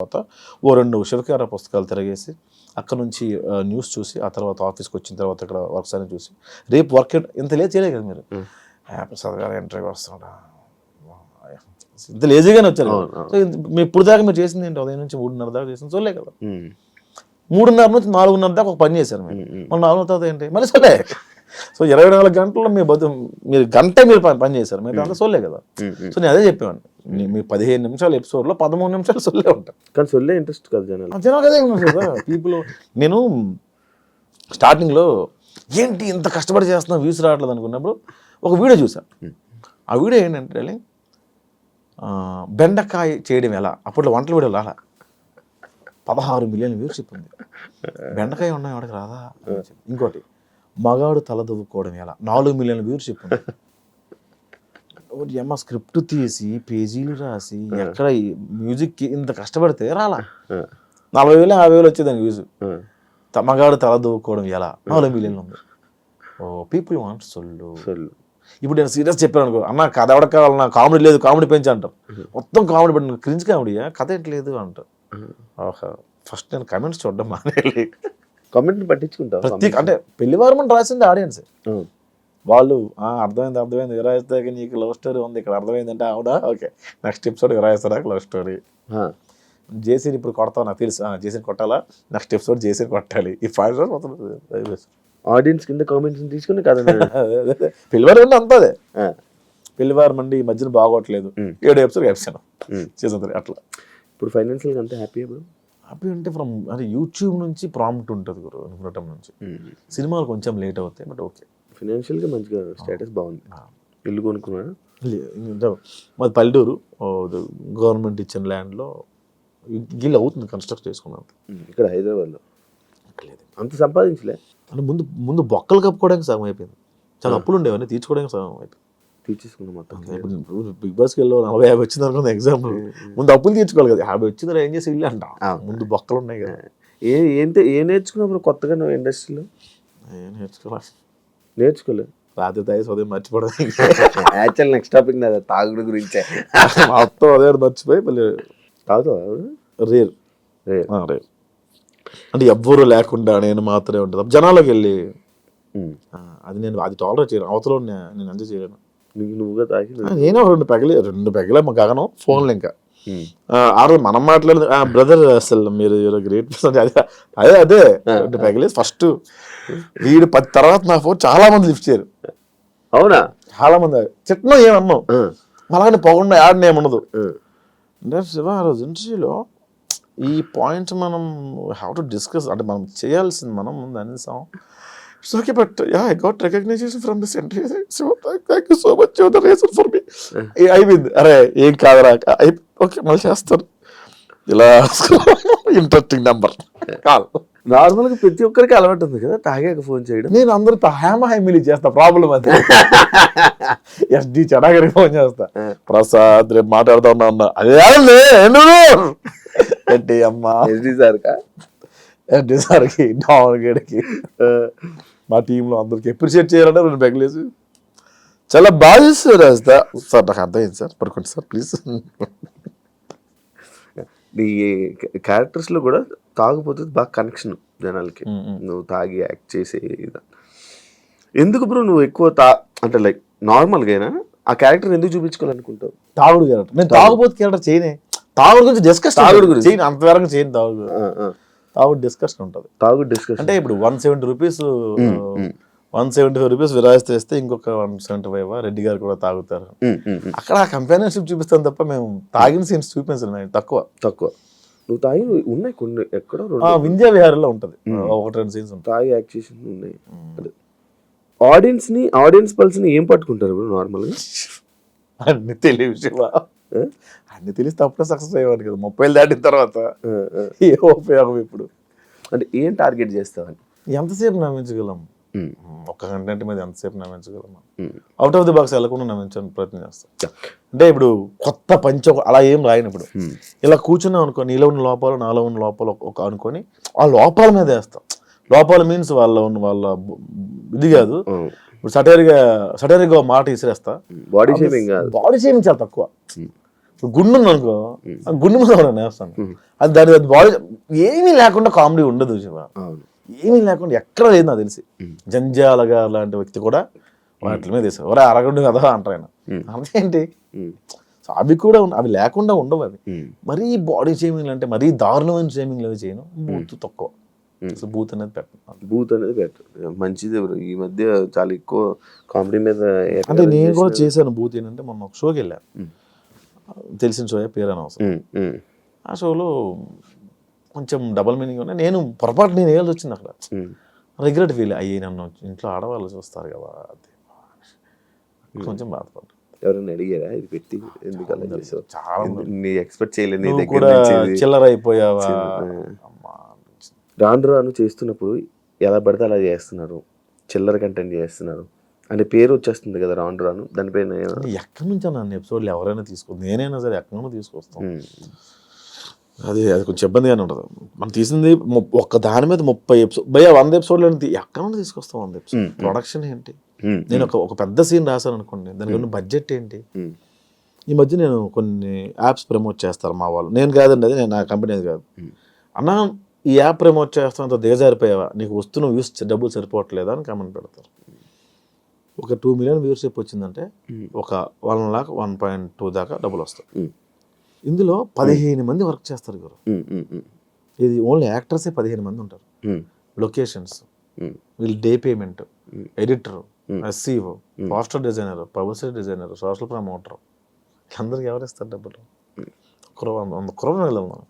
తర్వాత ఓ 2 శివకార పుస్తకాలు తిరగేసి అక్కడ నుంచి న్యూస్ చూసి ఆ తర్వాత ఆఫీస్కి వచ్చిన తర్వాత ఇక్కడ వర్క్స్ అని చూసి రేపు వర్క్ ఇంత లేట్ చేయలేదు కదా మీరు ప్రసాద్ గారు ఇంటర్వ్యూ వస్తున్నాడా ఇంత లేజీగానే వచ్చారు సో మీ ఇప్పుడు దాకా మీరు చేసింది ఏంటి ఉదయం నుంచి 3:30 దాకా చేసింది చూడలే కదా 3:30 నుంచి 4:30 దాకా ఒక పని చేశారు మీరు మళ్ళీ 4 తర్వాత ఏంటి మళ్ళీ చూడలే సో 24 గంటల్లో మీరు గంట మీరు పని చేశారు మీరు అంతా సొల్లే కదా సో నేను అదే చెప్పేవాడిని మీరు 15 నిమిషాలు ఎపిసోడ్లో 13 నిమిషాలు సొల్లే ఉంటారు కానీ సొల్లే ఇంట్రెస్ట్ కదా జనాలు అదే ఉన్నారు కదా పీపుల్. నేను స్టార్టింగ్లో ఏంటి ఇంత కష్టపడి చేస్తున్నా వ్యూస్ రావట్లేదు అనుకున్నప్పుడు ఒక వీడియో చూసాను. ఆ వీడియో ఏంటంటే బెండకాయ చేయడం ఎలా, అప్పట్లో వంటల వీడియో రాలా, 16 మిలియన్ వ్యూవర్షిప్ ఉంది. బెండకాయ ఉన్నాయి వాడికి రాదా. ఇంకోటి మగాడు తల దువ్వుకోవడం ఎలా, 4 మిలియన్ వ్యూవర్షిప్ ఉంది. అమ్మ స్క్రిప్ట్ తీసి పేజీలు రాసి ఎక్కడ మ్యూజిక్కి ఇంత కష్టపడితే రాలా, 40,000 50,000 వచ్చేదాన్ని వ్యూస్. మగాడు తల దువ్వుకోవడం ఎలా 4 మిలియన్లు ఉంది. ఓ పీపుల్ వాంట్ సొల్లు. ఇప్పుడు నేను సీరియస్ చెప్పాను అనుకో, అన్న కథ ఎవడ కావాలన్నా కామెడీ లేదు కామెడీ పెంచి అంటారు. మొత్తం కామెడీ పెట్టిన క్రింజ్ కామెడీయా, కథ ఏంట్లేదు అంటారు. ఓహో ఫస్ట్ నేను కమెంట్స్ చూడడం మానేయాలి. కామెంట్ పట్టించుకుంటా ప్రతి అంటే పెళ్లివారం అని రాసింది ఆడియన్స్. వాళ్ళు అర్థమైంది విరాయిస్తాక నీకు లవ్ స్టోరీ ఉంది ఇక్కడ అర్థమైందంటే అవునా ఓకే నెక్స్ట్ ఎపిసోడ్ విరాయిస్తారా లవ్ స్టోరీ. జేసీని ఇప్పుడు కొడతావు నాకు తెలుసు, జేసీని కొట్టాలా నెక్స్ట్ ఎపిసోడ్ జేసీని కొట్టాలి. ఈ 5 రోజులు మొత్తం ఆడియన్స్ కింద కామెంట్స్ తీసుకుని కదా పెళ్లివారం అంటే అంతదే. పెళ్లివారం అండి ఈ మధ్యన బాగోట్లేదు 7 ఎపిసోడ్ వేసాను సీజన్ 3 అట్లా. ఇప్పుడు ఫైనాన్షియల్గా అంతే హ్యాపీ అంటే ఫ్రమ్ అంటే యూట్యూబ్ నుంచి ప్రాంప్ట్ ఉంటుంది గురు అనుకున్నటం నుంచి. సినిమాలు కొంచెం లేట్ అవుతాయి బట్ ఓకే ఫైనాన్షియల్గా మంచిగా స్టేటస్ బాగుంది. ఇల్లు కొనుక్కున్నా మాది పల్లెటూరు, గవర్నమెంట్ ఇచ్చిన ల్యాండ్లో గిల్ అవుతుంది కన్స్ట్రక్ట్ చేసుకున్నాను. ఇక్కడ హైదరాబాద్లో అంత సంపాదించలే అంటే ముందు బొక్కలు కప్పుకోవడానికి సగం అయిపోయింది. చాలా అప్పులు ఉండేవన్నీ తీర్చుకోవడానికి సగం అయిపోయింది. తీర్చేసుకున్నాం మొత్తం. ఇప్పుడు బిగ్ బాస్కి వెళ్ళి 40-50 వచ్చింది అనుకున్న ఎగ్జాంపుల్, ముందు అప్పులు తీర్చుకోవాలి కదా. 50 వచ్చిందా ఏం చేసి ఇల్లు అంట, ముందు బొక్కలు ఉన్నాయి కదా. ఏం నేర్చుకున్నప్పుడు కొత్తగా నువ్వు ఇండస్ట్రీలో నేర్చుకోలే రాత్రి తాగేసి ఉదయం మర్చిపోవడం. యాక్చువల్ నెక్స్ట్ టాపిక్ నాది తాగుడు గురించే. మొత్తం అదే మర్చిపోయి మళ్ళీ తాగుతావా? రేర్ అంటే ఎవ్వరూ లేకుండా నేను మాత్రమే ఉంటుంది జనాల్లోకి వెళ్ళి అది టాలరేట్ చేయను. అవతల నేను ఎంజాయ్ చేయలేను. నువ్వుగా తాగి నేను 2 పెగలే మా గగనం ఫోన్లు ఇంకా ఆ రోజు మనం మాట్లాడదు బ్రదర్ అసలు మీరు గ్రేట్ పర్సన్ అదే 2 పెగలే ఫస్ట్ వీడు 10 తర్వాత నా ఫోన్ చాలా మంది లిఫ్ట్ చేయరు. అవునా? చాలా మంది చిట్నం ఏమన్నాం అలాగే పొగండా యాడ్ ఏముండదు. శివ ఆ రోజు ఇంటర్వ్యూలో ఈ పాయింట్స్ మనం హ్యావ్ టు డిస్కస్ అంటే మనం చేయాల్సింది మనం ముందు అనేసాం. It's okay, but yeah, I got recognition from this interview. So thank you so much. You're the reason for me. అయిపోయింది. అరే ఏం కాదురా ఓకే మళ్ళీ చేస్తాను. ఇలా ఇంట్రెస్టింగ్ నెంబర్ కాల్. నార్మల్గా ప్రతి ఒక్కరికి అలవాటు ఉంది కదా తాగాక ఫోన్ చేయడం. నేను అందరితో హ్యామిలీ చేస్తా. ప్రాబ్లం అది ఎస్డి చెడాగరికి ఫోన్ చేస్తా. ప్రసాద్ రేపు మాట్లాడుతా ఉన్నా అదే ఏంటి అమ్మా ఎస్డి సార్కా ఎస్డి సార్కి డాన్ గడికి మా టీంలో అందరికి అప్రిషియేట్ చేయాలంటే 2 పెగలేసి చాలా బాగా చేస్తారు రాస్తా. సార్ నాకు అర్థమైంది సార్ పడుకోండి సార్ ప్లీజ్. నీ క్యారెక్టర్స్లో కూడా తాగుపోతే బాగా కనెక్షన్ జనాలకి. నువ్వు తాగి యాక్ట్ చేసే ఎందుకు బ్రో నువ్వు ఎక్కువ అంటే లైక్ నార్మల్గా అయినా ఆ క్యారెక్టర్ ఎందుకు చూపించుకోవాలనుకుంటావు? తాగుడు క్యారెక్టర్ నేను తాగుబోతు క్యారెక్టర్ చేయనే. తాగుడు గురించి డిస్కస్ తాగుడు గురించి చేయను అంతవరకు చేయను. తాగుడు డిస్కషన్ ఉంటుంది. తాగుడు డిస్కషన్ అంటే ఇప్పుడు 170 రూపీస్ 175 రూపీస్ విరాయిస్తే ఇస్తే ఇంకొక 175 రెడ్డి గారు కూడా తాగుతారు. అక్కడ ఆ కంపానియన్షిప్ చూపిస్తాను తప్ప మేము తాగిన సీన్స్ చూపించలేదు. తక్కువ నువ్వు తాగి ఉన్నాయి కొన్ని ఎక్కడో వింధ్యా విహారంలో ఉంటుంది 1-2 సీన్స్ ఉంటాయి. తాగి యాక్షన్ ఉన్నాయి. ఆడియన్స్ పల్స్ని ఏం పట్టుకుంటారు ఇప్పుడు నార్మల్గా? అన్ని తెలియదు అన్ని తెలిస్తే అప్పుడే సక్సెస్ అయ్యేవాడు కదా. 30 దాటిన తర్వాత ఏ ఉపయోగం ఇప్పుడు? అంటే ఏం టార్గెట్ చేస్తావని ఎంతసేపు నమ్మించగలం? ఒక్క కంటెంట్ మీద ఎంతసేపు నమ్మించగలం? అవుట్ ఆఫ్ ది బాక్స్ వెళ్ళకుండా నమ్మించడానికి ప్రయత్నం చేస్తాం. అంటే ఇప్పుడు కొత్త అలా ఏం రాయను. ఇప్పుడు ఇలా కూర్చున్నాం అనుకో, నీలో ఉన్న లోపాలు నాలో ఉన్న లోపాలు ఒక అనుకొని ఆ లోపాల మీద వేస్తాం. లోపాలు మీన్స్ వాళ్ళ ఇది కాదు. ఇప్పుడు సటైర్గా మాట ఇసిరేస్తా. బాడీ షేమింగ్ చాలా తక్కువ. ఇప్పుడు గుండు ఉంది అనుకో, ఆ గుండు మీద ఎవరైనా వేస్తాను, అది అది బాడీ ఏమీ లేకుండా కామెడీ ఉండదు శివ, ఏమీ లేకుండా ఎక్కడ లేదు నాకు తెలిసి. జంజాల గారు లాంటి వ్యక్తి కూడా వాటి మీద వేసారు, ఒరే అరగండు కదా అంటారు ఆయన, అంతేంటి. సో అవి కూడా అవి లేకుండా ఉండవు అవి. మరీ బాడీ షేమింగ్లు అంటే మరీ దారుణమైన షేమింగ్లు అవి చేయను, బూత్ తక్కువ, అసలు బూత్ అనేది పెట్టను. బూత్ అనేది బెటర్, మంచిది. ఈ మధ్య చాలా ఎక్కువ కామెడీ మీద అంటే నేను కూడా చేశాను బూత్. ఏంటంటే మొన్న ఒక షోకి వెళ్ళాను, తెలిసిన షో, పేరు అనవసరం. ఆ షోలో కొంచెం డబల్ మీనింగ్ ఉన్నాయి, నేను పొరపాటు నేను వేయాల్సి వచ్చింది అక్కడ, రిగ్రెట్ ఫీల్ అయ్యి, నన్ను ఇంట్లో ఆడవాళ్ళు చూస్తారు కదా, అది కొంచెం బాధపడ్డా. ఎవరైనా అడిగారా ఇది పెట్టి ఎందుకలా చేసావు, చాలా నీ ఎక్స్పెక్ట్ చేయలేదు, నీ దగ్గర కూడా చిల్లర అయిపోయావా. రాను రాను చేస్తున్నప్పుడు ఎలా పడితే అలా చేస్తున్నారు, చిల్లర కంటెంట్ చేస్తున్నారు అనే పేరు వచ్చేస్తుంది కదా రాను రాను. దానిపైన ఎక్కడి నుంచి నన్ను ఎపిసోడ్లు ఎవరైనా తీసుకోవచ్చు, నేనైనా సరే ఎక్కడైనా తీసుకొస్తాం, అది కొంచెం ఇబ్బందిగానే ఉంటుంది. మనం తీసింది ఒక్క దాని మీద 30 ఎపిసోడ్, 100 ఎపిసోడ్లు ఎక్కడైనా తీసుకొస్తాం 100 ఎపిసోడ్. ప్రొడక్షన్ ఏంటి, నేను ఒక పెద్ద సీన్ రాశాను అనుకోండి, దానికి ఉన్న బడ్జెట్ ఏంటి. ఈ మధ్య నేను కొన్ని యాప్స్ ప్రమోట్ చేస్తారు మా వాళ్ళు, నేను కాదండి, అది నేను నా కంపెనీ అది కాదు, అన్నా ఈ యాప్ ప్రమోట్ చేస్తాను అంత దిగజారిపోయావా, నీకు వస్తున్న వ్యూస్ డబ్బులు సరిపోవట్లేదా అని కామెంట్ పెడతారు. ఒక 2 మిలియన్ వ్యూవర్షిప్ వచ్చిందంటే ఒక 1 lakh 1.2 దాకా డబ్బులు వస్తాయి. ఇందులో 15 మంది వర్క్ చేస్తారు గురు, ఇది ఓన్లీ యాక్టర్సే 15 మంది ఉంటారు. లొకేషన్స్, వీళ్ళు day payment, editor, SCO, poster designer, publicity designer, social promoter, అందరికి ఎవరు ఇస్తారు డబ్బులు? 100 crore వెళ్ళాలి మనం.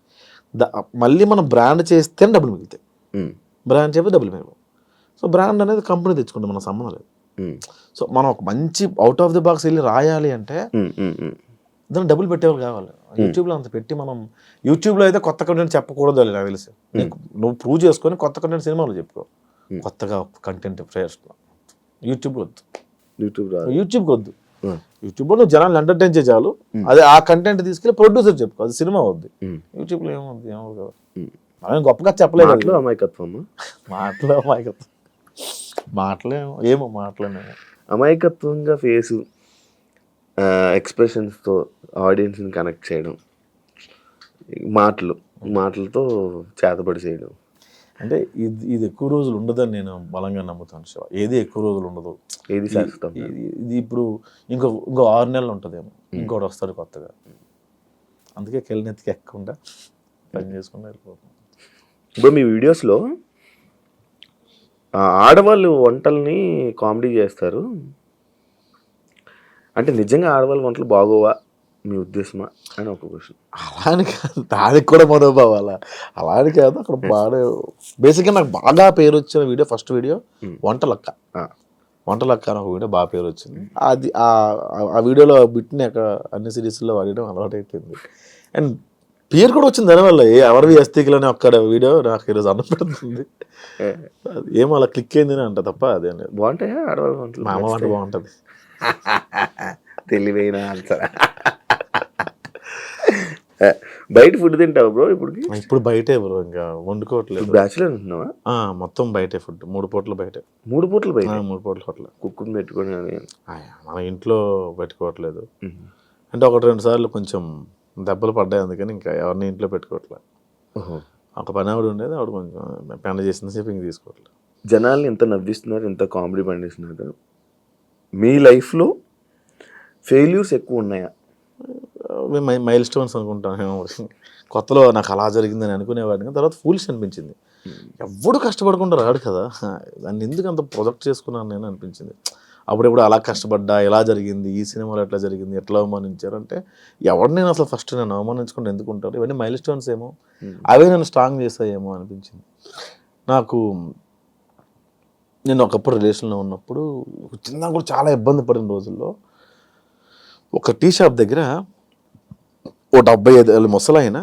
మళ్ళీ మనం బ్రాండ్ చేస్తేనే డబ్బులు మిగులుతాయి, బ్రాండ్ చేస్తే డబ్బులు మిగలవు. సో బ్రాండ్ అనేది కంపెనీ తెచ్చుకుంటే మన సంబంధం లేదు. సో మనం ఒక మంచి అవుట్ ఆఫ్ ది బాక్స్ వెళ్ళి రాయాలి అంటే దాన్ని డబ్బులు పెట్టేవాళ్ళు కావాలి. యూట్యూబ్లో అంత పెట్టి మనం, యూట్యూబ్లో అయితే కొత్త కంటెంట్ చెప్పకూడదు నాకు తెలిసి, నువ్వు ప్రూవ్ చేసుకొని కొత్త కంటెంట్ సినిమాలు చెప్పుకో, కొత్తగా కంటెంట్ ఫ్రెష్. యూట్యూబ్కి వద్దు, యూట్యూబ్కి వద్దు, యూట్యూబ్లో నువ్వు జనాలు ఎంటర్టైన్ చేయాలి, అదే ఆ కంటెంట్ తీసుకెళ్ళి ప్రొడ్యూసర్ చెప్పుకో, అది సినిమా వద్దు. యూట్యూబ్లో ఏమవుద్ది, ఏమవుతుంది కదా, మనం గొప్పగా చెప్పలేదు. అమాయకత్వం, మాటలేమో అమాయకత్వంగా ఫేసు, ఎక్స్ప్రెషన్స్తో ఆడియన్స్ని కనెక్ట్ చేయడం, మాటలతో చేతబడి చేయడం, అంటే ఇది ఎక్కువ రోజులు ఉండదని నేను బలంగా నమ్ముతాను శివ. ఏది ఎక్కువ రోజులు ఉండదు, ఏది శాశ్వతం. ఇది ఇప్పుడు ఇంకో 6 నెలలు ఉంటుందేమో, ఇంకోటి వస్తాడు కొత్తగా. అందుకే కెళ్ళనెత్తికి ఎక్కకుండా పని చేసుకుంటూ వెళ్ళిపోతాం. ఇప్పుడు మీ వీడియోస్లో ఆడవాళ్ళు వంటల్ని కామెడీ చేస్తారు అంటే నిజంగా ఆడవాళ్ళ వంటలు బాగోవా మీ ఉద్దేశమా అని ఒక క్వశ్చన్. అలాని కాదు, దానికి కూడా మనోభావాల, అలాని కాదు. అక్కడ బాగా బేసిక్గా నాకు బాగా పేరు వచ్చిన వీడియో, ఫస్ట్ వీడియో వంటలక్క అని ఒక వీడియో బాగా పేరు వచ్చింది. అది ఆ వీడియోలో బిట్ని అక్కడ అన్ని సిరీస్లో వాడడం అలవాటు అయిపోయింది. అండ్ పేరు కూడా వచ్చింది దానివల్ల. ఎవరివి అస్థికులని ఒక్కడ వీడియో నాకు ఈరోజు అన్నం పెడుతుంది, ఏమో అలా క్లిక్ అయింది అంట తప్ప అదే బాగుంటాయా ఆడవాళ్ళ వంటలు? మా అమ్మ వంట బాగుంటుంది. తెలివైన ఆన్సర్. బయట ఫుడ్ తింటావు బ్రో ఇప్పుడు? ఇప్పుడు బయటే బ్రో, ఇంకా వండుకోవట్లేదు. బ్యాచులర్ ఉంటున్నావా? మొత్తం బయటే ఫుడ్, 3 పూటలు బయటే. 3 పూటలు బయట? 3 పూటలు హోటల్. కుక్కుని పెట్టుకొని మన ఇంట్లో పెట్టుకోవట్లేదు. అంటే 1-2 సార్లు కొంచెం దెబ్బలు పడ్డాయి, అందుకని ఇంకా ఎవరిని ఇంట్లో పెట్టుకోవట్లేదు. ఒక పని ఆవిడ ఉండేది, ఆవిడ కొంచెం పని చేసిన సేపు ఇంక తీసుకోవట్లేదు. జనాల్ని ఎంత నవ్విస్తున్నారు, ఎంత కామెడీ పండిస్తున్నారు. మీ లైఫ్లో ఫెయిల్యూర్స్ ఎక్కువ ఉన్నాయా? మైల్ స్టోన్స్ అనుకుంటాను. కొత్తలో నాకు అలా జరిగిందని అనుకునేవాడిని, తర్వాత ఫూలిష్ అనిపించింది. ఎవడు కష్టపడకుండా రాడు కదా, దాన్ని ఎందుకు అంత ప్రొజెక్ట్ చేసుకున్నాను నేను అనిపించింది. అప్పుడెప్పుడు అలా కష్టపడ్డా, ఎలా జరిగింది, ఈ సినిమాలో ఎట్లా జరిగింది, ఎట్లా అవమానించారంటే ఎవడు నేను అసలు ఫస్ట్ నేను అవమానించుకుంటే ఎందుకుంటారు, ఇవన్నీ మైల్ స్టోన్స్ ఏమో, అవే నేను స్ట్రాంగ్ చేస్తాయేమో అనిపించింది నాకు. నేను ఒకప్పుడు రిలేషన్లో ఉన్నప్పుడు చిన్న కూడా చాలా ఇబ్బంది పడిన రోజుల్లో ఒక టీ షాప్ దగ్గర ఓ 75 ఏళ్ళ ముసలాయన,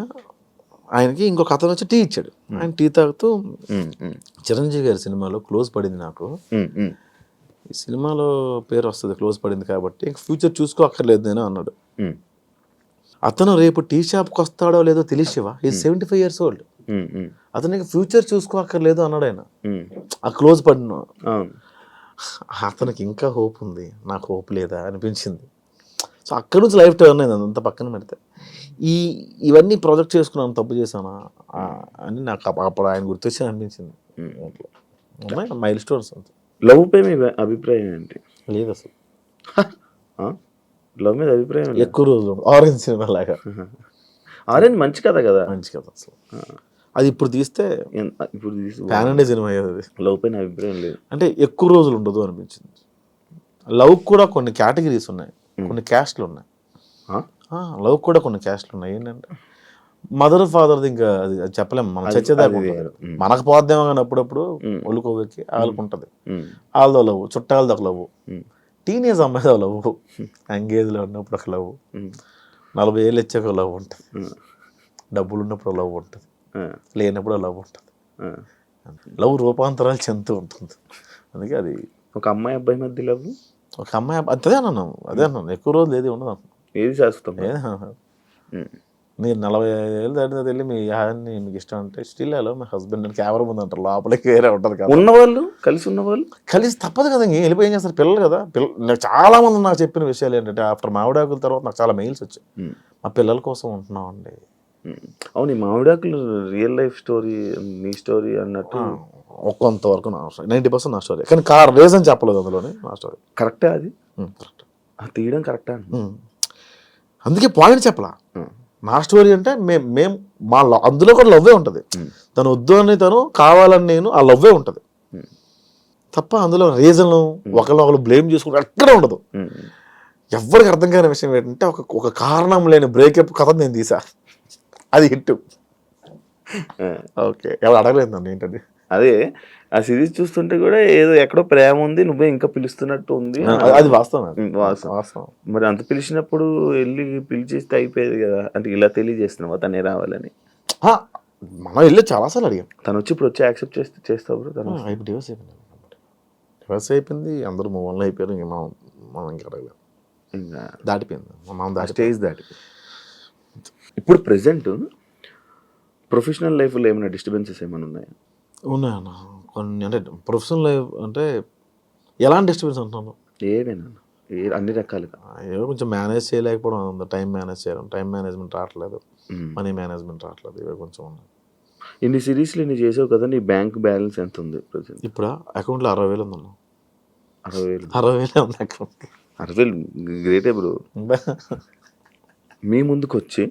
ఆయనకి ఇంకొక అతను వచ్చి టీ ఇచ్చాడు. ఆయన టీ తాగుతూ, చిరంజీవి గారి సినిమాలో క్లోజ్ పడింది నాకు, ఈ సినిమాలో పేరు వస్తుంది క్లోజ్ పడింది కాబట్టి ఇంక ఫ్యూచర్ చూసుకో అక్కర్లేదు నేను అన్నాడు. అతను రేపు టీ షాప్కి వస్తాడో లేదో తెలిసేవా, ఈ 75 years old, అతనికి ఫ్యూచర్ చూసుకో అక్కర్లేదు అన్నాడు ఆయన. ఆ క్లోజ్ పడిన అతనికి ఇంకా హోప్ ఉంది, నాకు హోప్ లేదా అనిపించింది. సో అక్కడ నుంచి లైఫ్ టర్న్ అయింది అంత పక్కన పెడితే. ఇవన్నీ ప్రాజెక్ట్ చేసుకున్నాను, తప్పు చేశానా అని నాకు అప్పుడు ఆయన గుర్తొచ్చి అనిపించింది. మైల్ స్టోన్స్ అంతే. లవ్ పై మీ అభిప్రాయం ఏంటి? లేదు అసలు లవ్ మీద అభిప్రాయం ఎక్కువ రోజులు ఆరెంజ్ సినిమా లాగా. ఆరెంజ్ మంచి కథ కదా. మంచి కథ అసలు. అది ఇప్పుడు తీస్తే ఇప్పుడు ప్యాన్ ఇండియా సినిమా అయ్యేది. అది లవ్ పైన అభిప్రాయం లేదు అంటే ఎక్కువ రోజులు ఉండదు అనిపించింది. లవ్ కూడా కొన్ని కేటగిరీస్ ఉన్నాయి, కొన్ని క్యాస్ట్లు ఉన్నాయి. లవ్ కూడా కొన్ని క్యాస్ట్లు ఉన్నాయి. ఏంటంటే మదర్ ఫాదర్ది ఇంకా అది చెప్పలేము మనం, చచ్చేదాకా మనకు పోద్దేమో కానీ అప్పుడప్పుడు ఒళ్ళుకోవెక్కి వాళ్ళకు ఉంటుంది. వాళ్ళతో లవ్, చుట్టాలతో ఒక లవ్, టీనేజ్ అమ్మాయితో లవ్, ఎంగేజ్లో ఉన్నప్పుడు ఒక లవ్, 40 ఏళ్ళు వచ్చాక లవ్ ఉంటుంది, డబ్బులు ఉన్నప్పుడు లవ్ ఉంటుంది, లేనప్పుడు లవ్ ఉంటుంది. లవ్ రూపాంతరాలు చెందుతూ ఉంటుంది. అందుకే అది ఒక అమ్మాయి అబ్బాయి మధ్య లవ్, ఒక అమ్మాయి అదే అన్నాను ఎక్కువ రోజులు ఏది ఉండదు అన్న. ఏది శాశ్వతం? మీరు 40 ఏళ్ళు దాటిన వెళ్ళి మీ యాన్ని మీకు ఇష్టం అంటే స్టిల్ హలో మై హస్బెండ్ అని కెమెరా ముందు అంటారు, లోపలికి వేరే ఉంటుంది కదా. ఉన్నవాళ్ళు కలిసి తప్పదు కదా, ఇంక వెళ్ళిపోయి ఏం చేస్తారు పిల్లలు కదా. నాకు చాలా మంది నాకు చెప్పిన విషయాలు ఏంటంటే ఆఫ్టర్ మామిడాకుల తర్వాత నాకు చాలా మెయిల్స్ వచ్చాయి, మా పిల్లల కోసం ఉంటున్నాం అండి. అవును, ఈ మామిడాకులు రియల్ లైఫ్ స్టోరీ, మీ స్టోరీ అన్నట్టు కొంతవరకు నా స్టోరీ, 90% నా స్టోరీ. కానీ రీజన్ చెప్పలేదు అందులోనే, నా స్టోరీ కరెక్టే. అది కరెక్ట్, తీయడం కరెక్టా? అందుకే పాయింట్ చెప్పలా. నా స్టోరీ అంటే మేము మా అందులో కూడా లవ్వే ఉంటుంది. తను వద్దు అని తను కావాలని నేను, ఆ లవ్వే ఉంటుంది తప్ప అందులో రీజన్ ఒకళ్ళు బ్లేమ్ చేసుకుంటే ఎక్కడ ఉండదు. ఎవరికి అర్థం కాని విషయం ఏంటంటే ఒక కారణం లేని బ్రేకప్ కథ నేను తీసా, అది హిట్. ఓకే, ఎవరు అడగలేదు నన్ను ఏంటది. అదే ఆ సిరీస్ చూస్తుంటే కూడా ఏదో ఎక్కడో ప్రేమ ఉంది, నువ్వే ఇంకా పిలుస్తున్నట్టు ఉంది. అది వాస్తవం. మరి అంత పిలిచినప్పుడు వెళ్ళి పిలిచేస్తే అయిపోయేది కదా. అంటే ఇలా తెలియజేస్తున్నావా తనే రావాలని? మనం వెళ్ళి చాలాసార్లు అడిగాం. తను వచ్చి ఇప్పుడు వచ్చి యాక్సెప్ట్ చేస్తావు? తను డివోర్స్ అయిపోయింది, అందరూ మూవన్లో అయిపోయారు. ఇంక మనం ఇంకా అడగలేదు, ఇంకా దాటిపోయింది, మనం స్టేజ్ దాటిపోయింది. ఇప్పుడు ప్రెసెంట్ ప్రొఫెషనల్ లైఫ్లో ఏమైనా డిస్టర్బెన్సెస్ ఏమైనా ఉన్నాయా? ఉన్నాయన్న కొన్ని. అంటే ప్రొఫెషనల్ లైఫ్ అంటే ఎలాంటి డిస్టర్బెన్స్ అంటున్నాను? ఏమైనా అన్ని రకాలుగా ఏదో కొంచెం మేనేజ్ చేయలేకపోవడం, టైం మేనేజ్ చేయడం, టైం మేనేజ్మెంట్ రావట్లేదు, మనీ మేనేజ్మెంట్ రావట్లేదు, ఇవి కొంచెం ఉన్నాయి. ఇన్ని సిరీస్లు ఇన్ని చేసావు కదా, నీ బ్యాంక్ బ్యాలెన్స్ ఎంత ఉంది ప్రజెంట్? ఇప్పుడు అకౌంట్లో 60,000 ఉందన్న. 60,000 ఉంది అకౌంట్. 60,000 గ్రేటే బ్రో. మీ ముందుకు వచ్చి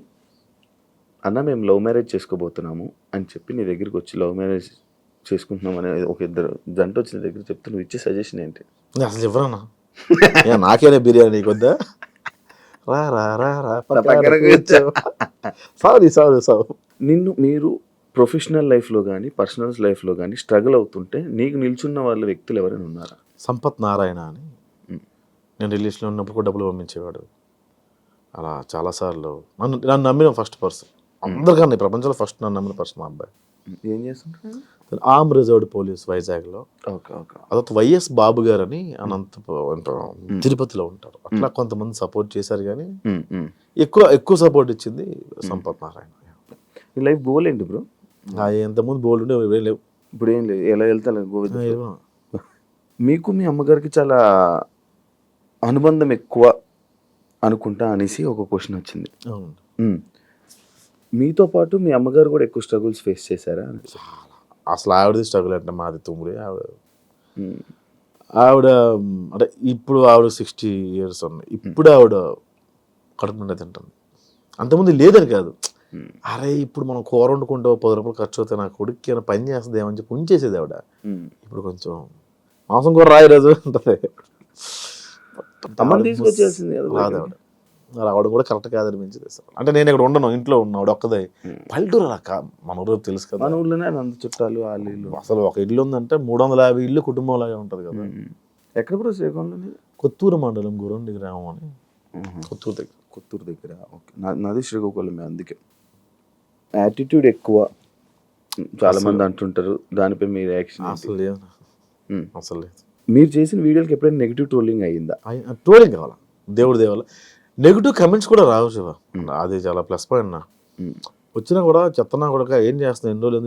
అన్న మేము లవ్ మ్యారేజ్ చేసుకోబోతున్నాము అని చెప్పి నీ దగ్గరికి వచ్చి లవ్ మ్యారేజ్ చేసుకుంటున్నాం అనే ఒక ఇద్దరు జంట వచ్చిన దగ్గర చెప్తే నువ్వు ఇచ్చే సజెషన్ ఏంటి? అసలు చెప్పరన్నా, నాకేనే బిర్యానీ కొద్దా రా రా రా రా సారీ. నిన్ను మీరు ప్రొఫెషనల్ లైఫ్లో కానీ పర్సనల్ లైఫ్లో కానీ స్ట్రగుల్ అవుతుంటే నీకు నిల్చున్న వాళ్ళ వ్యక్తులు ఎవరైనా ఉన్నారా? సంపత్ నారాయణ అని, నేను రిలేషన్లో ఉన్నప్పుడు కూడా డబ్బులు పంపించేవాడు. అలా చాలాసార్లు నన్ను నమ్మిన ఫస్ట్ పర్సన్ అందరికన్నా, ప్రపంచంలో ఫస్ట్ నన్ను నమ్మిన పర్సన్ మా అబ్బాయి. ఏం చేస్తుంటారు? ఆర్మ్ రిజర్వ్డ్ పోలీస్ వైజాగ్లో. అదొక వైఎస్ బాబు గారు అని తిరుపతిలో ఉంటారు. అట్లా కొంతమంది సపోర్ట్ చేశారు, కానీ ఎక్కువ సపోర్ట్ ఇచ్చింది సంపత్ నారాయణ. నీ లైఫ్ గోల్ ఏంటి బ్రో? ఎంతమంది బోల్ ఉండే లేవు, ఇప్పుడు ఏం లేదు, ఎలా వెళ్తా గోవింద. మీకు మీ అమ్మగారికి చాలా అనుబంధం ఎక్కువ అనుకుంటా అనేసి ఒక క్వశ్చన్ వచ్చింది. మీతో పాటు మీ అమ్మగారు కూడా ఎక్కువ స్ట్రగుల్స్ ఫేస్ చేశారా? అసలు ఆవిడది స్ట్రగుల్ అంటే మాది తుమ్ముడి. ఆవిడ అంటే ఇప్పుడు ఆవిడ 60 years ఉన్నాయి. ఇప్పుడు ఆవిడ కడుపు నిండా తింటుంది. అంతకుముందు లేదని కాదు, అరే ఇప్పుడు మనం కూర వండుకుంటే 10 రూపాయలు ఖర్చు అవుతాయి, నా కొడుక్కి ఏమైనా పని చేస్తుంది ఏమని చెప్పి ఉంచేసేది ఆవిడ. ఇప్పుడు కొంచెం మాంసం కూర రాయి రోజు ఉంటుంది, తీసుకొచ్చేసింది రాదు ఆవిడ. ఆవిడ కూడా కరెక్ట్ కాదనిపించింది. అంటే నేను ఇక్కడ ఉండను, ఇంట్లో ఉన్నా, ఆవిడ ఒక్కదే. పల్లెటూరు అలా మన ఊరు తెలుసు కదా, మన ఊర్లోనే చుట్టాలు వాళ్ళు. అసలు ఒక ఇల్లు ఉందంటే 350 ఇల్లు కుటుంబం లాగా ఉంటుంది కదా. ఎక్కడ బ్రో శ్రీకాకుళంలోనే? కొత్తూరు మండలం గురండి గ్రామం అని, కొత్తూరు దగ్గర. ఓకే, నాది శ్రీకాకుళమే. అందుకే యాటిట్యూడ్ ఎక్కువ చాలా మంది అంటుంటారు, దానిపై మీ రియాక్షన్? అసలు లేదు, అసలు లేదు. మీరు చేసిన వీడియోకి ఎప్పుడైనా నెగిటివ్ ట్రోలింగ్ అయ్యిందా? ట్రోలింగ్ కావాలా, దేవుడి దేవాల నెగిటివ్ కమెంట్స్ కూడా రావు శివ, అది చాలా ప్లస్ పాయింట్. నా వచ్చినా కూడా చెత్తనా కూడా ఏం చేస్తున్నా ఎన్ని రోజులు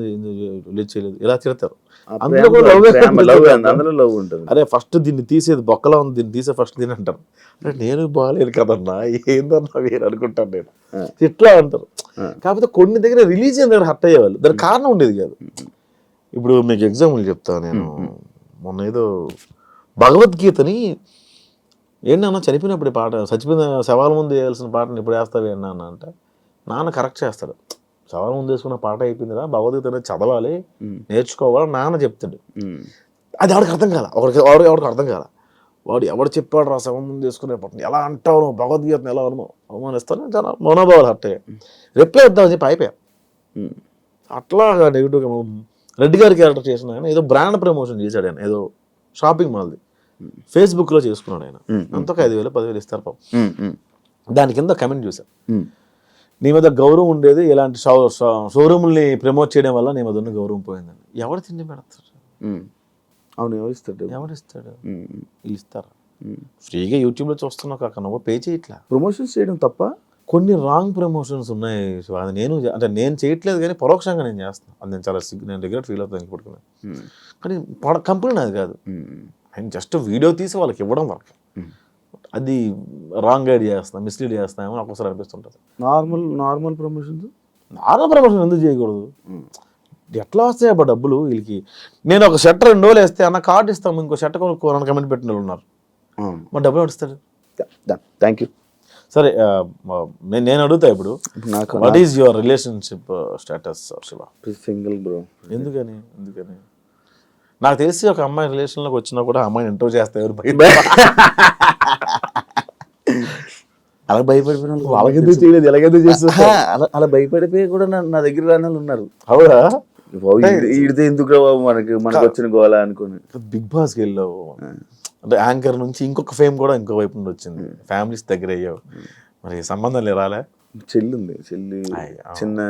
రిలీజ్ చేయలేదు ఇలా తిడతారు. ఆ అందులో ప్రేమ, కూడా love అందులో లవ్ ఉంటుంది. అరే ఫస్ట్ దీన్ని తీసేది బొక్కలా ఉంది, దీన్ని తీసే ఫస్ట్ దీని అంటారు. అంటే నేను బాగాలేదు కదన్నా, ఏందన్నా వేరు అనుకుంటాను నేను, ఇట్లా అంటారు. కాకపోతే కొన్ని దగ్గర రిలీజ్ అయిన దగ్గర హర్ట్ అయ్యేవాళ్ళు, దానికి కారణం ఉండేది కాదు. ఇప్పుడు మీకు ఎగ్జాంపుల్ చెప్తాను నేను. మొన్న ఏదో భగవద్గీతని ఏంటన్నా చనిపోయినప్పుడు పాట, చచ్చిపోయిన శవాల ముందు వేయాల్సిన పాటను ఇప్పుడు వేస్తావే అన్న అంటే నాన్న కరెక్ట్ చేస్తాడు. శవాల ముందు వేసుకున్న పాట అయిపోయిందిరా, భగవద్గీత అనేది చదవాలి, నేర్చుకోవాలి నాన్న చెప్తాడు. అది ఎవరికి అర్థం కాల, ఎవరికి అర్థం కాల. వాడు ఎవడు చెప్పాడు రా శవం ముందు వేసుకునే పాటను ఎలా అంటావు, భగవద్గీతను ఎలా అవమానిస్తాను, చాలా మనోభావాలు హర్ట్ అయ్యాయి. రిప్లై ఇద్దామని చెప్పి అయిపోయా. అట్లా నెగిటివ్గా రెడ్డి గారి క్యారెక్టర్ చేసిన ఆయన ఏదో బ్రాండ్ ప్రమోషన్ చేశాడు. ఆయన ఏదో షాపింగ్ మాల్ది ఫేస్బుక్లో చేసుకున్నాడు. ఆయన అంత 5,000 10,000 ఇస్తారు పాపం. దాని కింద కమెంట్ చూశాను, నీ మీద గౌరవం ఉండేది ఇలాంటి షోరూమ్ని ప్రమోట్ చేయడం వల్ల నీ మీద ఉన్న గౌరవం పోయిందని. ఎవరు తిండి పెడతారు? అవును, ఎవరిస్తాడు? వీళ్ళు ఇస్తారా? ఫ్రీగా యూట్యూబ్లో చూస్తున్నావు కాక నువ్వు పే చేయట్లా. ప్రమోషన్స్ చేయడం తప్ప? కొన్ని రాంగ్ ప్రమోషన్స్ ఉన్నాయి. అది నేను చేయట్లేదు కానీ పరోక్షంగా నేను చేస్తాను. అది నేను చాలా నేను రిగ్రెట్ ఫీల్ అవుతాను ఇప్పటికీ. కానీ కంపెనీ నాది కాదు, ఆయన జస్ట్ వీడియో తీసి వాళ్ళకి ఇవ్వడం వరకు. అది రాంగ్ గైడ్ చేస్తాను, మిస్లీడ్ చేస్తామో ఒక్కోసారి అనిపిస్తుంటుంది. నార్మల్ ప్రమోషన్స్ ఎందుకు చేయకూడదు? ఎట్లా వస్తాయి అబ్బా డబ్బులు వీళ్ళకి? నేను ఒక షర్ట్ 2 రోజులు వేస్తే అన్న కార్డు ఇస్తాము, ఇంకో షర్ట్ కొనుక్కోవాలని కమెంట్ పెట్టిన వాళ్ళు ఉన్నారు. మా డబ్బులు పడిస్తాడు. Thank you. సరే, నేను అడుగుతా ఇప్పుడు, what is your relationship status Shiva? Single bro. ఎందుకని? నాకు తెలిసి ఒక అమ్మాయి రిలేషన్లోకి వచ్చినా కూడా అమ్మాయిని ఇంటర్వ్యూ చేస్తా ఎవరు అలా భయపడిపోయిన వాళ్ళకెందుకు చేయలేదు, ఎలాగెందుకు చేస్తా అలా భయపడిపోయి కూడా నా దగ్గర రాని వాళ్ళు ఉన్నారు. అవునా? ఈడితే ఎందుకు మనకి వచ్చిన గోళ అనుకుని బిగ్ బాస్కి వెళ్ళావు అంటే యాంకర్ నుంచి ఇంకొక ఫేమ్ కూడా ఇంకో వైపు నుండి వచ్చింది, ఫ్యామిలీస్ దగ్గర అయ్యావు, మరి సంబంధం రాలే? చెల్లి ఉంది, చిన్న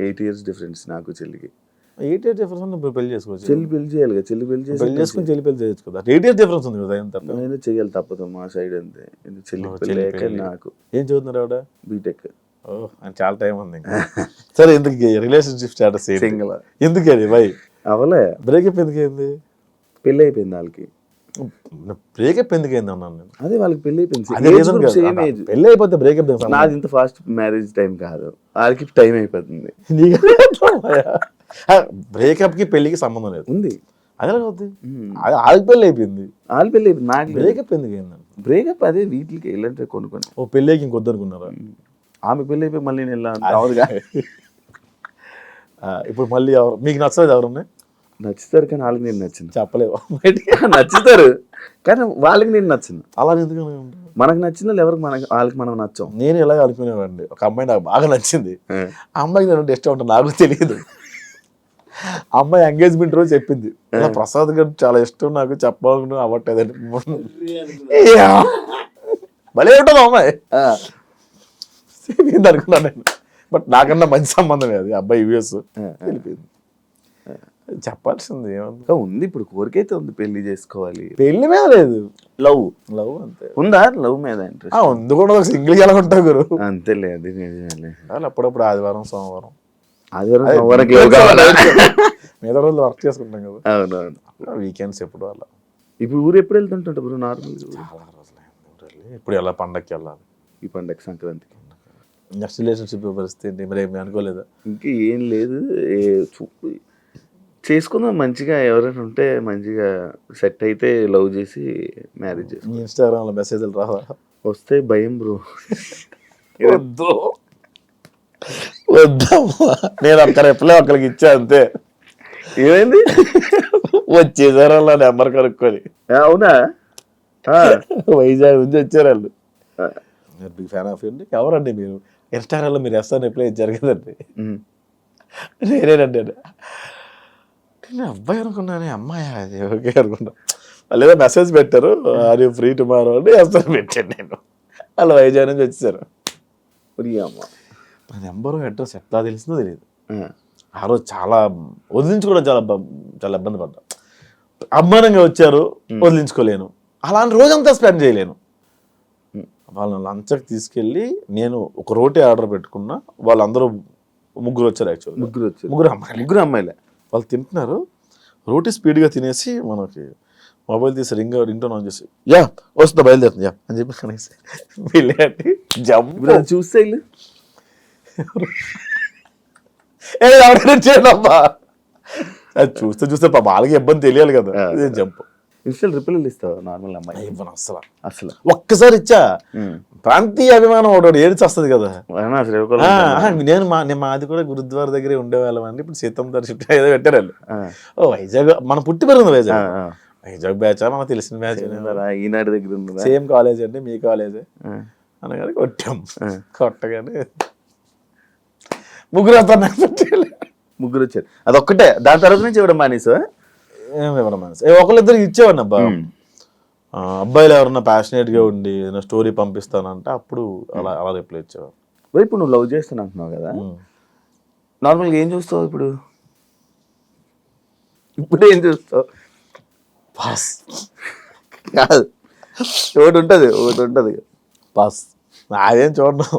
8 years డిఫరెన్స్ నాకు చెల్లికి. 8 years డిఫరెన్స్ పెళ్లి చేసుకోవచ్చు. చెల్లి పెళ్లి చేయాలి కదా, పెళ్లి చేసుకుని చెల్లి పెళ్లి చేయొచ్చు కదా. 8 years డిఫరెన్స్ ఉంది కదా, నేను చేయాలి తప్పదు మా సైడ్ అంతే. చెల్లి నాకు. ఏం చదువుతున్నారు ఆవిడ? బీటెక్. అని చాలా టైం ఉంది. సరే, ఎందుకు రిలేషన్షిప్ స్టేటస్ సింగిల్? ఎందుకని బై అవలే బ్రేకప్ ఎందుకైంది? పెళ్ళి అయిపోయింది వాళ్ళకి. బ్రేకప్ ఎందుకైంది అన్నాను నేను. అదే వాళ్ళకి పెళ్లి అయిపోయింది, పెళ్లి అయిపోతే బ్రేకప్. నాది ఇంత ఫాస్ట్ మ్యారేజ్ టైం కాదు, వాళ్ళకి టైం అయిపోతుంది. బ్రేకప్ కి పెళ్లికి సంబంధం లేదు ఉంది. అదే అవుతుంది, వాళ్ళకి పెళ్లి అయిపోయింది. నాకు బ్రేకప్ ఎందుకైంది? బ్రేకప్ అదే వీటికి వెళ్ళంటే కొనుక్కొని ఓ పెళ్ళికి ఇంకొద్దు అనుకున్నారా? ఆమె పెళ్ళి అయిపోయి మళ్ళీ నేను ఇప్పుడు మళ్ళీ మీకు నచ్చలేదు? ఎవరున్నా నచ్చుతారు కానీ వాళ్ళకి నేను నచ్చింది చెప్పలేవు. నచ్చుతారు కానీ వాళ్ళకి నేను నచ్చింది. అలా ఎందుకు? మనకు నచ్చిన వాళ్ళు ఎవరికి వాళ్ళకి మనం నచ్చాం. నేను ఎలా అనుకునేవాడిని, ఒక అమ్మాయి నాకు బాగా నచ్చింది, ఆ అమ్మాయికి నేను ఇష్టం ఉంటుంది నాకు తెలియదు. అమ్మాయి ఎంగేజ్మెంట్ రోజు చెప్పింది, ప్రసాద్ గారు చాలా ఇష్టం నాకు, చెప్పాలనుకున్నా అవ్వట్లేదని. భలే ఉంటుంది అమ్మాయి అనుకున్నాను నేను. బట్ నాకన్నా మంచి సంబంధమే అది, అబ్బాయి యూఎస్ వెళ్ళిపోయింది. చెప్పాల్సింది ఏమన్నా ఉంది, ఇప్పుడు కోరికైతే ఉంది, పెళ్లి చేసుకోవాలి. పెళ్లి మీద లేదు, లవ్ అంతే. ఉందా లవ్ మీద ఇంట్రెస్ట్? ఉంది కూడా. సింగిల్ ఎలా ఉంటావు గురు? అంతేలే, అది అప్పుడప్పుడు ఆదివారం సోమవారం మిగతా రోజులు వర్క్ చేసుకుంటాం కదా. అవునవును, వీకెండ్స్ ఎప్పుడు అలా. ఇప్పుడు ఊరు ఎప్పుడు వెళ్తుంటాడు బ్రో? నార్మల్ చాలా రోజులు ఇప్పుడు ఎలా పండగకి వెళ్ళాలి, ఈ పండగ సంక్రాంతికి. నెక్స్ట్ రిలేషన్షిప్ పరిస్థితి ఏంటి మరి? ఏమి అనుకోలేదా? ఇంకా ఏం లేదు, చేసుకుందాం మంచిగా, ఎవరైనా ఉంటే మంచిగా సెట్ అయితే లవ్ చేసి మ్యారేజ్ చేసి. ఇన్స్టాగ్రామ్లో మెసేజ్లు రావా? వస్తే భయం బ్రో. వద్దమ్మా, నేను ఒక్కరికి ఇచ్చా అంతే. ఏమైంది? వచ్చేసారు వాళ్ళ నెంబర్ కనుక్కొని. అవునా? వైజాగ్ నుంచి వచ్చారు వాళ్ళు. బిగ్ ఫ్యాన్ ఆఫ్ అండి. ఎవరండి మీరు? ఇన్స్టాగ్రామ్లో మీరు ఎస్ఆర్ రిప్లై ఇచ్చారు కదండి. నేనేనండి. నేను అబ్బాయి అనుకున్నాను, అమ్మాయి అది ఓకే అనుకున్నా. వాళ్ళు ఏదో మెసేజ్ పెట్టారు, అది ఫ్రీ టుమారో అంటే ఎస్ఆర్ పెట్టాను నేను. వాళ్ళు వైజాగ్ నుంచి వచ్చేసారు. నా నెంబరు అడ్రస్ ఎట్లా తెలిసిందో తెలియదు. ఆ రోజు చాలా వదిలించుకోవడం చాలా ఇబ్బంది పడ్డా. అభిమానంగా వచ్చారు, వదిలించుకోలేను. అలాంటి రోజంతా స్పెండ్ చేయలేను. వాళ్ళని లంచ్కి తీసుకెళ్ళి నేను ఒక రోటీ ఆర్డర్ పెట్టుకున్నా, వాళ్ళందరూ ముగ్గురు వచ్చారు యాక్చువల్గా. ముగ్గురు అమ్మాయిలు. ముగ్గురు అమ్మాయిలే. వాళ్ళు తింటున్నారు, రోటీ స్పీడ్గా తినేసి మనకి మొబైల్ తీసి రింగ్ టోన్ ఆన్ చేసి యా వస్తుందా బయలుదేరుతుంది యా అని చెప్పి కనేసి వెళ్ళి జంప్ చూస్తే వీళ్ళు చేయడమ్మా. అది చూస్తే వాళ్ళకి ఇబ్బంది తెలియాలి కదా, జంప్. ఇన్స్టల్ రిప్లైలు ఇస్తావు నార్మల్ అమ్మాయి? ఇవ్వను అసలు. ఒక్కసారి ఇచ్చా, ప్రాంతీయ అభిమానం ఒకటి ఏడిచి వస్తుంది కదా. నేను మాది కూడా గురుద్వార దగ్గరే ఉండేవాళ్ళం అండి. ఇప్పుడు సీతం దర్శనం ఏదో పెట్టారు వాళ్ళు. ఓ వైజాగ్, మన పుట్టి పెరిగింది వైజాగ్ బ్యాచ్, మనకు తెలిసిన బ్యాచ్. ఈనాడు దగ్గర ఉంది, సేమ్ కాలేజ్ అండి, మీ కాలేజే అనగానే కొట్టాం. కొట్టగానే ముగ్గురు ముగ్గురు వచ్చారు. అదొక్కటే, దాని తర్వాత నుంచి ఇవ్వడం మానేసా? ఇవ్వడం మానేసా. ఒకళ్ళిద్దరికి ఇచ్చేవాడిని అబ్బా. అబ్బాయిలు ఎవరన్నా ప్యాషనేట్ గా ఉండి ఏదైనా స్టోరీ పంపిస్తానంటే అప్పుడు అలా రిప్లై ఇచ్చేవాడు. ఇప్పుడు నువ్వు లవ్ చేస్తాను అంటున్నావు కదా, నార్మల్గా ఏం చూస్తావు ఇప్పుడు? ఏం చూస్తావు? పాస్ కాదు, ఒకటి ఉంటుంది పాస్. అదేం చూడడం,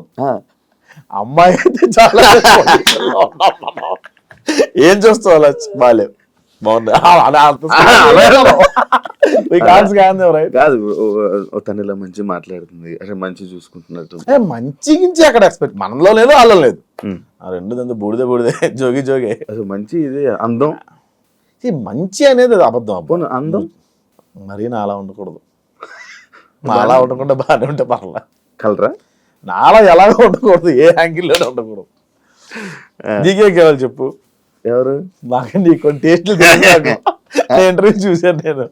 అమ్మాయి అయితే చాలా ఏం చూస్తావు అలా బాగాలేవు కాదు. తను ఇలా మంచి మాట్లాడుతుంది, అరే మంచి చూసుకుంటున్నట్టు, మంచి అక్కడ ఎక్స్పెక్ట్, మనలో లేదు వాళ్ళలో లేదు. ఆ రెండు బూడిదే జోగే. అసలు మంచి ఇది అందం, మంచి అనేది అబద్ధం. అబ్బో అందం మరీ నాలా ఉండకూడదు, నాలా ఉండకుండా బాగానే ఉంటే పర్లా. కలరా నాలా ఎలాగో ఉండకూడదు, ఏ యాంగిల్లోనే ఉండకూడదు. నీకేం కావాలి చెప్పు? ఎవరు? మాకు నీకు కొన్ని టేస్ట్లు ఇంటర్వ్యూ చూశాను నేను.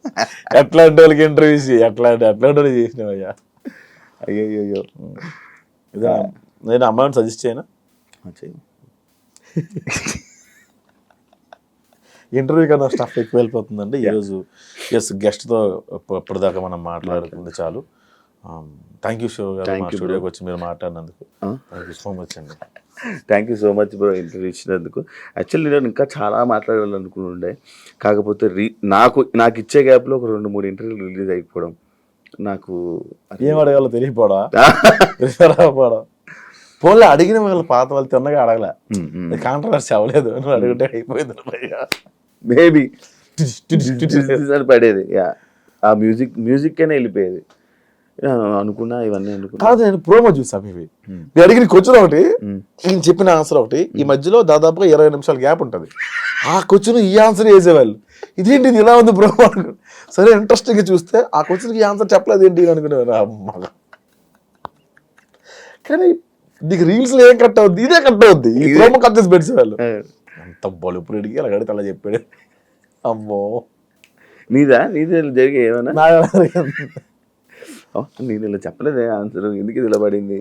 ఎట్లాంటి వాళ్ళకి ఇంటర్వ్యూస్ ఎట్లాంటి వాళ్ళు చేసినావయ్యా. అయ్యో ఇదా నేను అమ్మాయిని సజెస్ట్ చేయనా? ఇంటర్వ్యూ కన్నా స్టఫ్ ఎక్కువ వెళ్ళిపోతుందండి ఈరోజు. గెస్ట్తో ఇప్పటిదాకా మనం మాట్లాడుతుంది చాలు. థ్యాంక్ యూ శివ గారు, మా స్టూడియోకి వచ్చి మీరు మాట్లాడినందుకు థ్యాంక్ యూ సో మచ్ అండి. Thank you so much bro, interview ఇచ్చినందుకు. యాక్చువల్లీ నేను ఇంకా చాలా మాట్లాడాలనుకుంటుండే, కాకపోతే నాకు ఇచ్చే గ్యాప్లో ఒక 2-3 ఇంటర్వ్యూలు రిలీజ్ అయిపోవడం, నాకు ఏం అడగాలో తెలియపోవడం. ఫోన్లో అడిగిన వాళ్ళు పాత వాళ్ళు తిన్నగా అడగలే, కాంట్రవర్సీ అవ్వలేదు, నువ్వు అడిగితే అయిపోయింది. మేబీ పడేది, ఆ మ్యూజిక్ అయినా వెళ్ళిపోయేది అనుకున్నా. ఇవన్నీ అనుకున్నా కాదు, నేను ప్రోమో చూసా ఇవి. నేను అడిగిన క్వశ్చన్ ఒకటి, ఈయన చెప్పిన ఆన్సర్ ఒకటి, ఈ మధ్యలో దాదాపుగా 20 నిమిషాల గ్యాప్ ఉంటుంది. ఆ క్వశ్చన్ ఈ ఆన్సర్ వేసేవాళ్ళు, ఇదేంటి ఇది ఇలా ఉంది ప్రోమో అనుకో. సరే ఇంట్రెస్టింగ్ చూస్తే ఆ క్వశ్చన్కి ఈ ఆన్సర్ చెప్పలేదు ఏంటి అనుకునేవారు. అమ్మ, కానీ నీకు రీల్స్ లో ఏం కట్ అవుద్ది, ఇదే కట్ అవుద్ది. ఈ ప్రోమో కట్ చేసి పెట్టేవాళ్ళు. అంత బలుపుడు అడిగి అలా అడిగితే అలా చెప్పాడు. అమ్మో, నీదే జరిగే ఏమైనా? నేను ఇలా చెప్పలేదే ఆన్సర్, ఎందుకు ఇది ఇలా పడింది?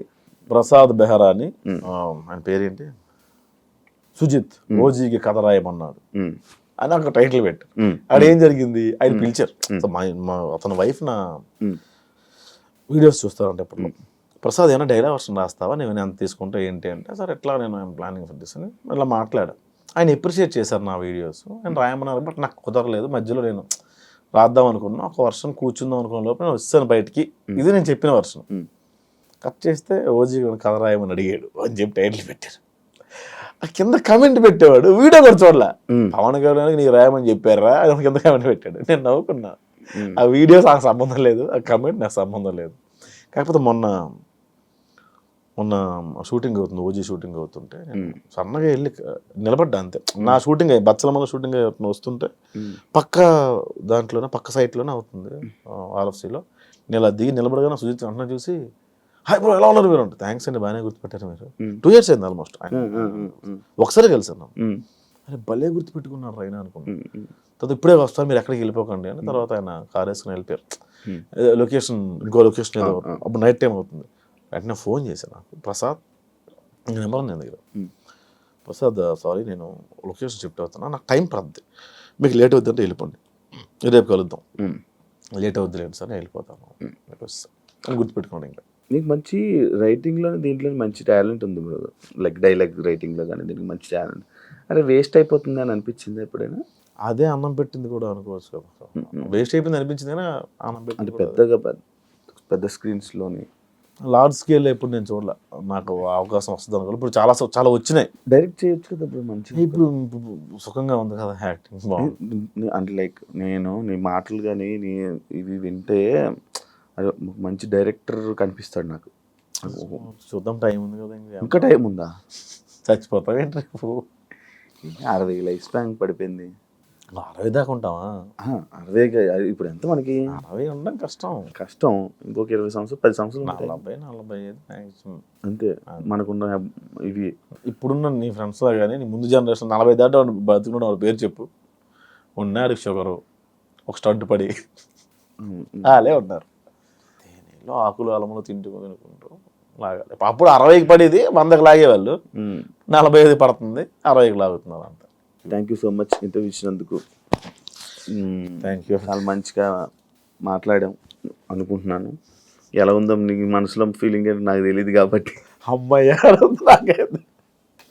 ప్రసాద్ బెహరా అని, ఆయన పేరేంటి, సుజిత్, ఓజీకి కథ రాయమన్నాడు అని ఒక టైటిల్ పెట్టారు. అక్కడ ఏం జరిగింది, ఆయన పిలిచారు. అతని వైఫ్ నా వీడియోస్ చూస్తారంటే అప్పుడు, ప్రసాద్ ఏమైనా డైలాగ్ వర్షన్ రాస్తావా, నేను ఎంత తీసుకుంటా ఏంటి అంటే, సార్ ఎట్లా నేను ఐఎమ్ ప్లానింగ్ ఫర్ దిస్ అని ఇలా మాట్లాడా. ఆయన అప్రిషియేట్ చేశారు నా వీడియోస్, నేను రాయమన్నారు. బట్ నాకు కుదరలేదు, మధ్యలో నేను రాద్దాం అనుకున్నా, ఒక వర్షన్ కూర్చుందాం అనుకున్న లోపల నేను వచ్చాను బయటికి. ఇది నేను చెప్పిన వర్షన్ కట్ చేస్తే ఓజీ కథ రాయమని అడిగాడు అని చెప్పి టైటిల్ పెట్టారు. ఆ కింద కమెంట్ పెట్టేవాడు, వీడియో కూడా చూడలే. పవన్ కళ్యాణ్కి నీకు రాయమని చెప్పారా అని కింద కమెంట్ పెట్టాడు. నేను నవ్వుకున్నా. ఆ వీడియోస్ నాకు సంబంధం లేదు, ఆ కమెంట్ నాకు సంబంధం లేదు. కాకపోతే మొన్న షూటింగ్ అవుతుంది, ఓజీ షూటింగ్ అవుతుంటే నేను సన్నగా వెళ్ళి నిలబడ్డా అంతే. నా షూటింగ్ బచ్చలమ్మల షూటింగ్ వస్తుంటే పక్క దాంట్లోనే పక్క సైట్లోనే అవుతుంది ఆర్ఎఫ్సీలో. నేను అలా దిగి నిలబడగానే సుజిత్ అన్న చూసి, హాయ్ బ్రో ఎలా ఉన్నారు మీరు అంటే, థ్యాంక్స్ అండి బాగానే గుర్తుపెట్టారు మీరు. 2 years అయింది ఆల్మోస్ట్. ఒకసారి కలిసాను. అరే భలే గుర్తుపెట్టుకున్నారు అయినా అనుకున్నాను. తర్వాత ఇప్పుడే వస్తారు మీరు ఎక్కడికి వెళ్ళిపోకండి అని. తర్వాత ఆయన కార్ వేసుకుని వెళ్ళిపోయారు. లొకేషన్ ఇంకో లొకేషన్ ఏదో, అప్పుడు నైట్ టైం అవుతుంది. వెంటనే ఫోన్ చేశాను నాకు, ప్రసాద్ నెంబర్ ఉంది దగ్గర, ప్రసాద్ సారీ నేను లొకేషన్ షిఫ్ట్ అవుతున్నా, నాకు టైం పడుతుంది, మీకు లేట్ అవుతుందంటే వెళ్ళిపోండి, రేపు కలుద్దాం. లేట్ అవుద్ది లేదు సార్, నేను వెళ్ళిపోతాను అని గుర్తుపెట్టుకోండి. ఇంకా నీకు మంచి రైటింగ్లో దీంట్లో మంచి టాలెంట్ ఉంది బ్రో, లైక్ డైలాగ్ రైటింగ్లో కానీ దీనికి మంచి టాలెంట్. అరే వేస్ట్ అయిపోతుంది అని అనిపించింది ఎప్పుడైనా? అదే అన్నం పెట్టింది కూడా అనుకోవచ్చు కదా, వేస్ట్ అయిపోయింది అనిపించింది కానీ అన్నం పెట్టింది పెద్దగా పెద్ద స్క్రీన్స్లోని లార్జ్ స్కేల్ ఎప్పుడు నేను చూడలే, నాకు అవకాశం వస్తుంది అనుకో. ఇప్పుడు చాలా చాలా వచ్చినాయి. డైరెక్ట్ చేయొచ్చు కదా బ్రో మంచిగా. ఇప్పుడు సుఖంగా ఉంది కదా యాక్టింగ్ బాగుంది. అంటే లైక్ నేను నీ మాటలు కానీ నీ ఇవి వింటే అది మంచి డైరెక్టర్ కనిపిస్తాడు నాకు. చూద్దాం, టైం ఉంది కదా. ఇంకా టైం ఉందా? చచ్చిపోతావు ఏంటి రేపు? 60 లైఫ్ స్పాన్ పడిపోయింది. 60 దాకా ఉంటావా? 60 ఇప్పుడు ఎంత మనకి? 60 ఉండడం కష్టం. కష్టం. ఇంకొక 20 సంవత్సరాలు 10 సంవత్సరాలు ఉంటాయి. 40-45 మ్యాక్సిమం అంతే మనకున్న ఇవి. ఇప్పుడున్న నీ ఫ్రెండ్స్లో కానీ నీ ముందు జనరేషన్ 40 దాకా బతుకున్న వాళ్ళ పేరు చెప్పు. ఉన్నారు షుగరు, ఒక స్టంట్ పడి అలాగే ఉన్నారు. తేనెలో ఆకులు అలములు తింటూ లాగాలి. అప్పుడు 60కి పడేది 100కి లాగేవాళ్ళు, 45 పడుతుంది 60కి లాగుతున్నారు అంత. Thank you so much interview ఇచ్చినందుకు. Thank you. చాలా మంచిగా మాట్లాడాం అనుకుంటున్నాను. ఎలా ఉందో నీ మనసులో ఫీలింగ్ ఏంటో నాకు తెలియదు కాబట్టి. అమ్మాయి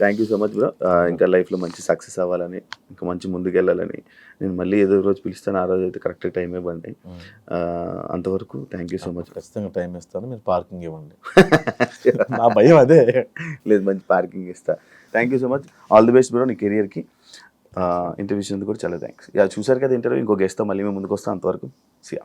thank you so much bro. ఇంకా లైఫ్లో మంచి సక్సెస్ అవ్వాలని, ఇంకా మంచి ముందుకు వెళ్ళాలని నేను మళ్ళీ ఏదో రోజు పిలుస్తాను. ఆ రోజు అయితే కరెక్ట్గా టైం ఇవ్వండి. అంతవరకు థ్యాంక్ యూ సో మచ్. ఖచ్చితంగా టైం ఇస్తాను, మీరు పార్కింగ్ ఇవ్వండి. నా భయం అదే. లేదు, మంచి పార్కింగ్ ఇస్తా. Thank you so much. All the best bro నీ కెరియర్కి. ఇంటర్వ్యూ ఇచ్చినందుకు కూడా చాలా థ్యాంక్స్. చూసారు కదా ఇంటర్వ్యూ. ఇంకో గెస్ట్తో మళ్ళీ మేము ముందుకు వస్తాం. అంతవరకు సియా.